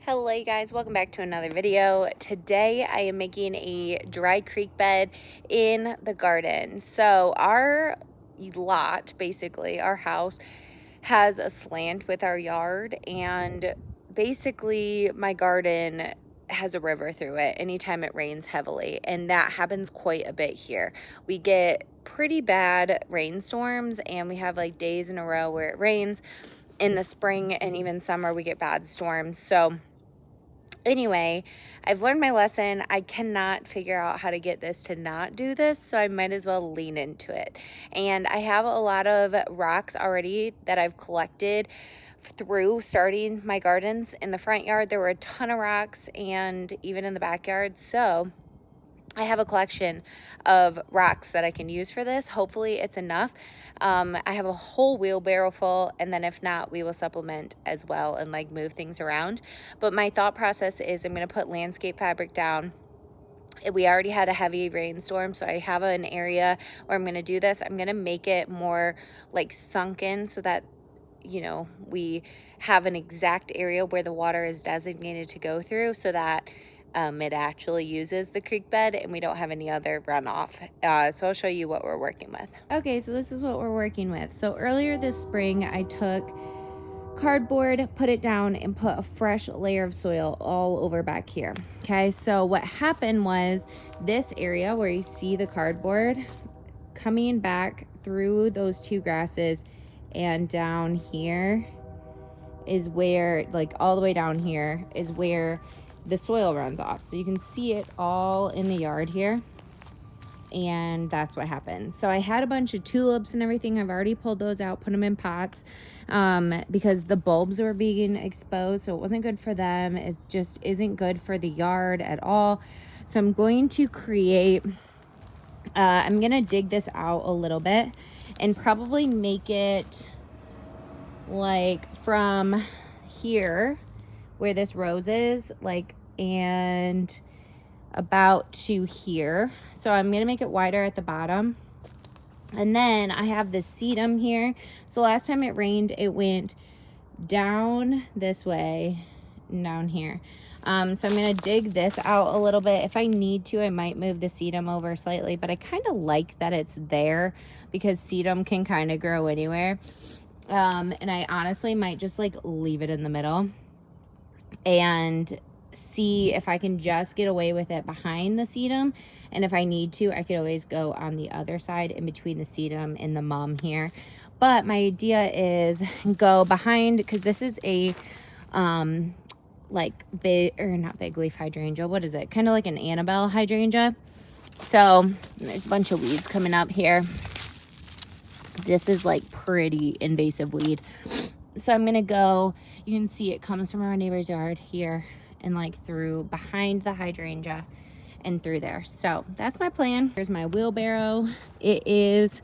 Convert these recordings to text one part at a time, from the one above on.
Hello you guys, welcome back to another video. Today I am making a dry creek bed in the garden. So our lot, basically our house, has a slant with our yard, and basically my garden has a river through it anytime it rains heavily, and that happens quite a bit here. We get pretty bad rainstorms, and we have like days in a row where it rains. In the spring and even summer we get bad storms. So anyway, I've learned my lesson. I cannot figure out how to get this to not do this, so I might as well lean into it. And I have a lot of rocks already that I've collected through starting my gardens. In the front yard, there were a ton of rocks, and even in the backyard. So I have a collection of rocks that I can use for this. Hopefully it's enough. I have a whole wheelbarrow full, and then if not, we will supplement as well and like move things around. But my thought process is I'm going to put landscape fabric down. We already had a heavy rainstorm, so I have an area where I'm going to do this. I'm going to make it more like sunken so that, you know, we have an exact area where the water is designated to go through, so that it actually uses the creek bed and we don't have any other runoff. So I'll show you what we're working with. Okay, so this is what we're working with. So earlier this spring, I took cardboard, put it down, and put a fresh layer of soil all over back here. Okay, so what happened was this area where you see the cardboard coming back through those two grasses and down here is where, like all the way down here is where the soil runs off. So you can see it all in the yard here, and that's what happened. So I had a bunch of tulips and everything. I've already pulled those out, put them in pots, because the bulbs were being exposed, so it wasn't good for them. It just isn't good for the yard at all. So I'm going to create, I'm gonna dig this out a little bit and probably make it like from here where this rose is, like, and about to here. So I'm gonna make it wider at the bottom. And then I have this sedum here. So last time it rained, it went down this way and down here. So I'm gonna dig this out a little bit. If I need to, I might move the sedum over slightly, but I kind of like that it's there because sedum can kind of grow anywhere. And I honestly might just like leave it in the middle and see if I can just get away with it behind the sedum. And if I need to, I could always go on the other side in between the sedum and the mum here. But my idea is go behind, because this is a like big, or not big leaf hydrangea, what is it, kind of like an Annabelle hydrangea. So there's a bunch of weeds coming up here. This is like pretty invasive weed. So I'm gonna go, you can see it comes from our neighbor's yard here and like through behind the hydrangea and through there. So that's my plan. Here's my wheelbarrow. It is,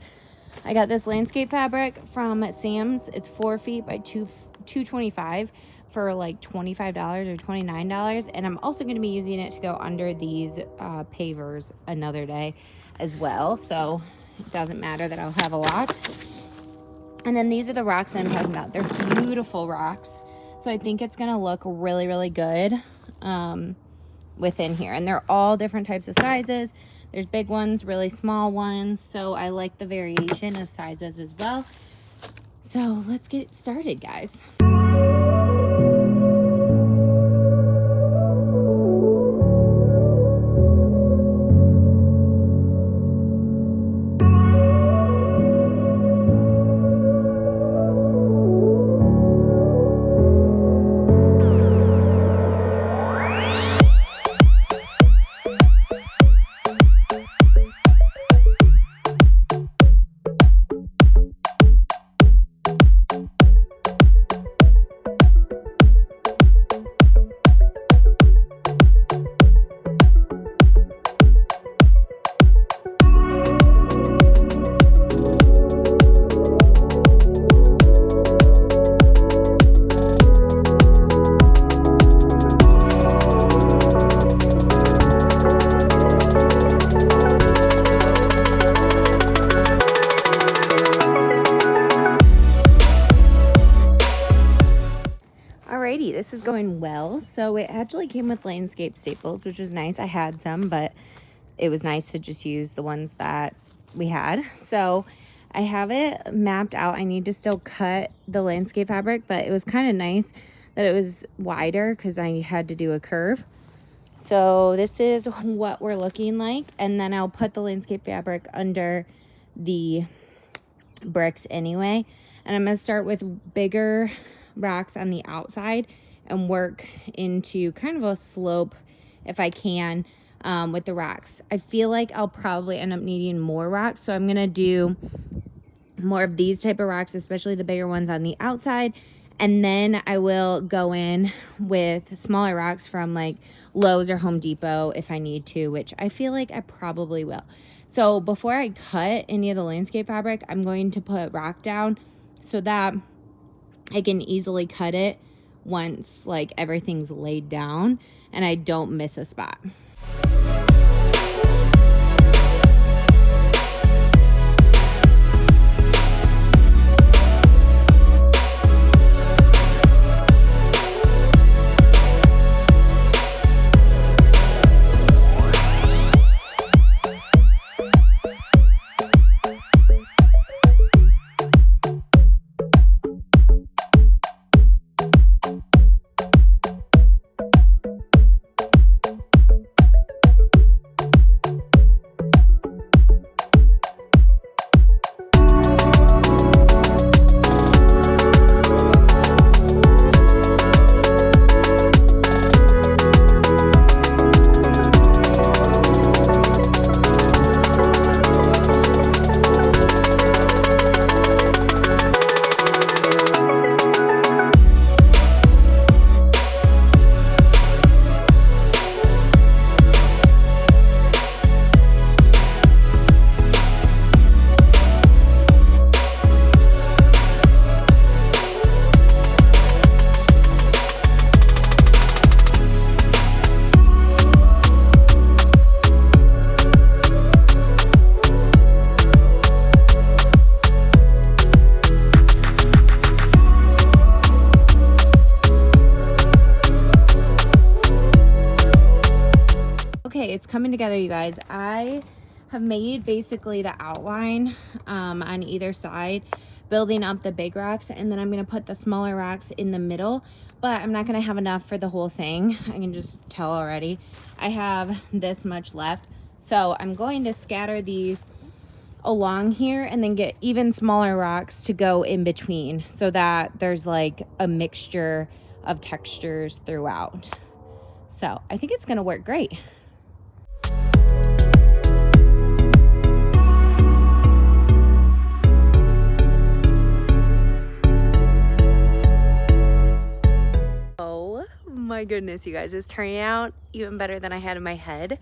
I got this landscape fabric from Sam's. It's 4 feet by 225 for like $25 or $29. And I'm also gonna be using it to go under these pavers another day as well. So it doesn't matter that I'll have a lot. And then these are the rocks that I'm talking about. They're beautiful rocks. So I think it's gonna look really, really good within here. And they're all different types of sizes. There's big ones, really small ones. So I like the variation of sizes as well. So let's get started, guys. This is going well. house. So it actually came with landscape staples, which was nice. I had some, but it was nice to just use the ones that we had. So I have it mapped out. I need to still cut the landscape fabric, but it was kind of nice that it was wider because I had to do a curve. So this is what we're looking like. And then I'll put the landscape fabric under the bricks anyway. And I'm going to start with bigger racks on the outside and work into kind of a slope if I can with the racks. I feel like I'll probably end up needing more racks. So I'm going to do more of these type of racks, especially the bigger ones on the outside. And then I will go in with smaller racks from like Lowe's or Home Depot if I need to, which I feel like I probably will. So before I cut any of the landscape fabric, I'm going to put rack down so that I can easily cut it once like everything's laid down and I don't miss a spot. Okay, it's coming together, you guys. I have made basically the outline on either side, building up the big racks, and then I'm going to put the smaller racks in the middle, but I'm not going to have enough for the whole thing. I can just tell already. I have this much left, so I'm going to scatter these along here and then get even smaller rocks to go in between so that there's like a mixture of textures throughout. So I think it's going to work great. My goodness, you guys, it's turning out even better than I had in my head.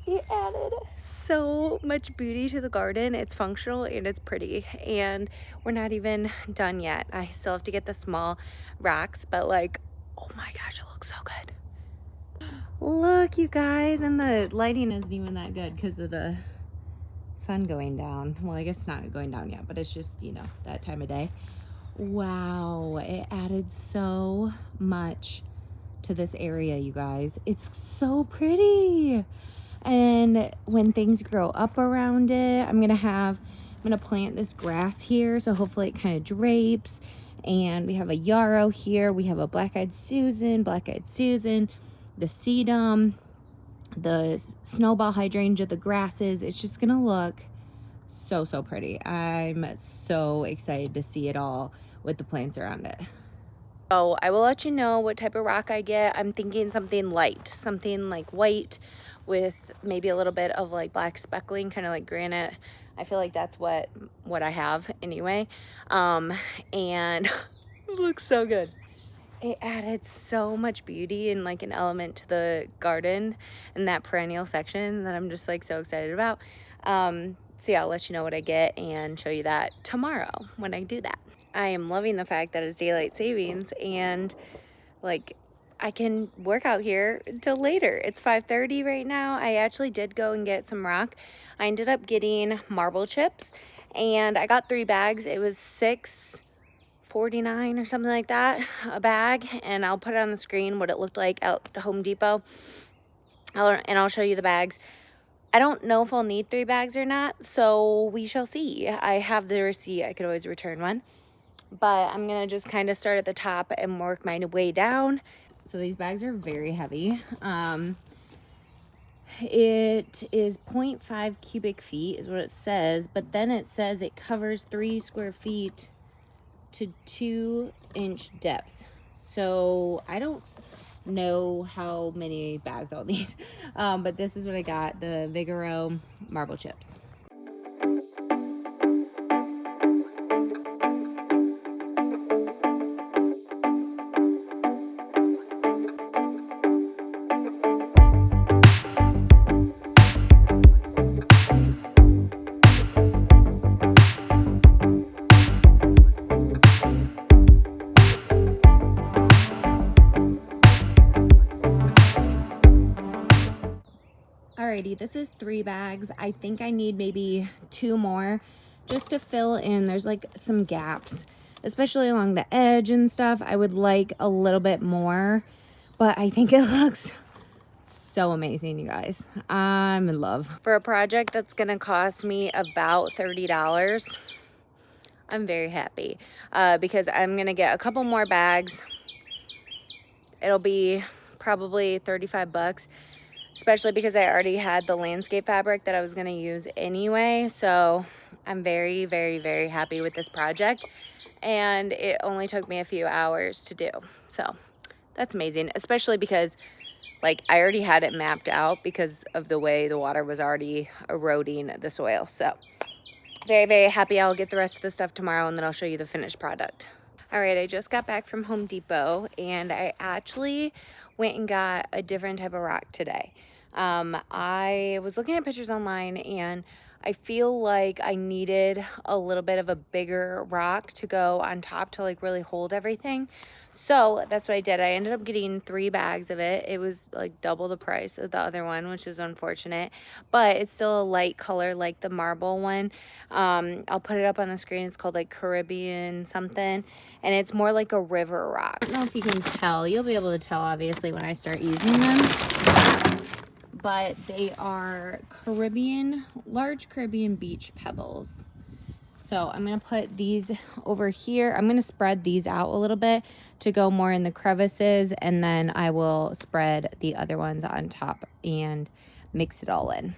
It added so much beauty to the garden. It's functional and it's pretty, and we're not even done yet. I still have to get the small racks, but like, oh my gosh, it looks so good. Look, you guys, and the lighting isn't even that good because of the sun going down. Well, I guess it's not going down yet, but it's just, you know, that time of day. Wow, it added so much to this area, you guys. It's so pretty. And when things grow up around it, I'm gonna plant this grass here, so hopefully it kind of drapes. And we have a yarrow here, we have a black-eyed Susan, the sedum, the snowball hydrangea, the grasses. It's just gonna look so pretty. I'm so excited to see it all with the plants around it. So I will let you know what type of rock I get. I'm thinking something light, something like white with maybe a little bit of like black speckling, kind of like granite. I feel like that's what I have anyway. And it looks so good. It added so much beauty and like an element to the garden and that perennial section that I'm just like so excited about. So yeah, I'll let you know what I get and show you that tomorrow when I do that. I am loving the fact that it's daylight savings and like I can work out here until later. It's 5:30 right now. I actually did go and get some rock. I ended up getting marble chips and I got 3 bags. It was $6 $49 or something like that a bag, and I'll put it on the screen what it looked like at Home Depot. I'll show you the bags. I don't know if I'll need 3 bags or not, so we shall see. I have the receipt. I could always return one. But I'm going to just kind of start at the top and work my way down. So these bags are very heavy. It is 0.5 cubic feet is what it says, but then it says it covers 3 square feet to 2-inch depth. So I don't know how many bags I'll need, but this is what I got, the Vigoro marble chips. Alrighty, this is 3 bags. I think I need maybe 2 more just to fill in. There's like some gaps, especially along the edge and stuff. I would like a little bit more, but I think it looks so amazing, you guys. I'm in love. For a project that's gonna cost me about $30, I'm very happy because I'm gonna get a couple more bags. It'll be probably 35 bucks. Especially because I already had the landscape fabric that I was going to use anyway. So I'm very, very, very happy with this project. And it only took me a few hours to do. So that's amazing. Especially because like I already had it mapped out because of the way the water was already eroding the soil. So very, very happy. I'll get the rest of the stuff tomorrow and then I'll show you the finished product. All right, I just got back from Home Depot and I actually went and got a different type of rock today. I was looking at pictures online and I feel like I needed a little bit of a bigger rock to go on top to like really hold everything. So that's what I did. I ended up getting 3 bags of it. It was like double the price of the other one, which is unfortunate, but it's still a light color like the marble one. I'll put it up on the screen. It's called like Caribbean something, and it's more like a river rock. I don't know if you can tell. You'll be able to tell obviously when I start using them. But they are large Caribbean beach pebbles. So I'm going to put these over here. I'm going to spread these out a little bit to go more in the crevices, and then I will spread the other ones on top and mix it all in.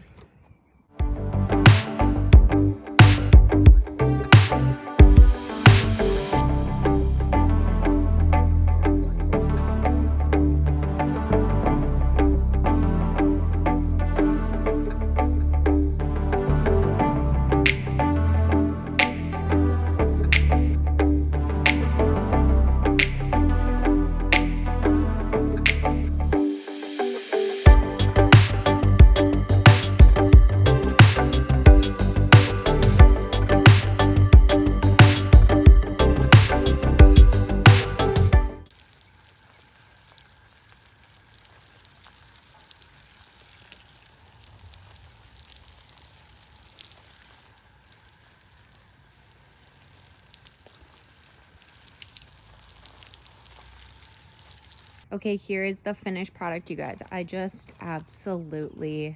Okay, here is the finished product, you guys. I just absolutely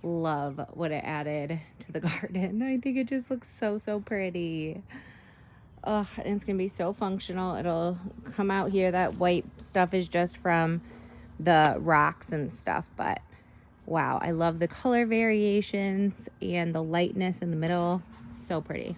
love what it added to the garden. I think it just looks so, so pretty. Oh, and it's gonna be so functional. It'll come out here. That white stuff is just from the rocks and stuff, but wow, I love the color variations and the lightness in the middle. So pretty.